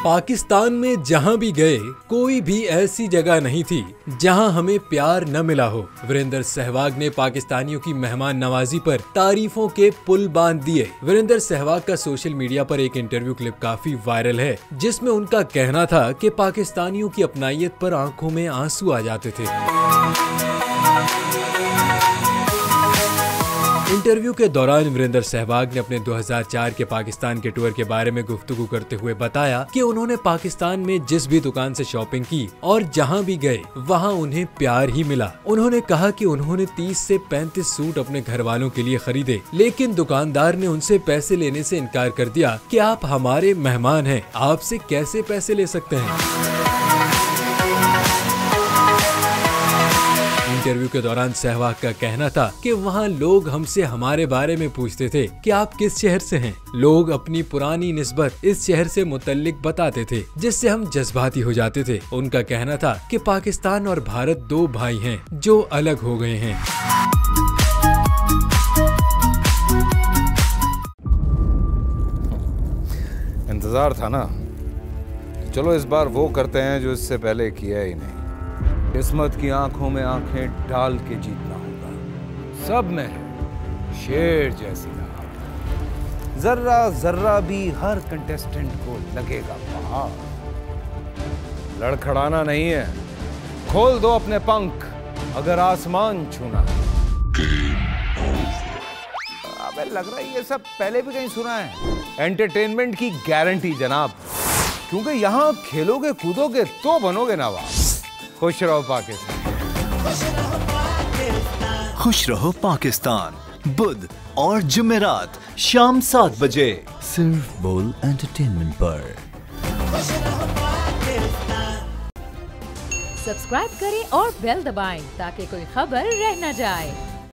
पाकिस्तान में जहां भी गए कोई भी ऐसी जगह नहीं थी जहां हमें प्यार न मिला हो। वीरेंद्र सहवाग ने पाकिस्तानियों की मेहमान नवाजी पर तारीफों के पुल बांध दिए। वीरेंद्र सहवाग का सोशल मीडिया पर एक इंटरव्यू क्लिप काफी वायरल है, जिसमें उनका कहना था कि पाकिस्तानियों की अपनायत पर आंखों में आंसू आ जाते थे। इंटरव्यू के दौरान वीरेंद्र सहवाग ने अपने 2004 के पाकिस्तान के टूर के बारे में गुफ्तगू करते हुए बताया कि उन्होंने पाकिस्तान में जिस भी दुकान से शॉपिंग की और जहां भी गए वहां उन्हें प्यार ही मिला। उन्होंने कहा कि उन्होंने 30 से 35 सूट अपने घर वालों के लिए खरीदे, लेकिन दुकानदार ने उनसे पैसे लेने से इनकार कर दिया कि आप हमारे मेहमान हैं, आपसे कैसे पैसे ले सकते हैं। इंटरव्यू के दौरान सहवाग का कहना था कि वहाँ लोग हमसे हमारे बारे में पूछते थे कि आप किस शहर से हैं। लोग अपनी पुरानी निस्बत इस शहर से मुतल्लिक बताते थे, जिससे हम जज्बाती हो जाते थे। उनका कहना था कि पाकिस्तान और भारत दो भाई हैं जो अलग हो गए हैं। इंतजार था ना, चलो इस बार वो करते हैं जो इससे पहले किया ही नहीं। किस्मत की आंखों में आंखें डाल के जीतना होगा। सब में शेर जैसी राह, जर्रा जर्रा भी हर कंटेस्टेंट को लगेगा पहाड़। लड़खड़ाना नहीं है, खोल दो अपने पंख अगर आसमान छूना है। अबे लग रहा है ये सब पहले भी कहीं सुना है। एंटरटेनमेंट की गारंटी जनाब, क्योंकि यहाँ खेलोगे कूदोगे तो बनोगे नवाब। खुश रहो पाकिस्तान। खुश रहो पाकिस्तान, बुध और जुमेरात शाम 7 बजे सिर्फ बोल एंटरटेनमेंट पर। सब्सक्राइब करें और बेल दबाएं ताकि कोई खबर रह न जाए।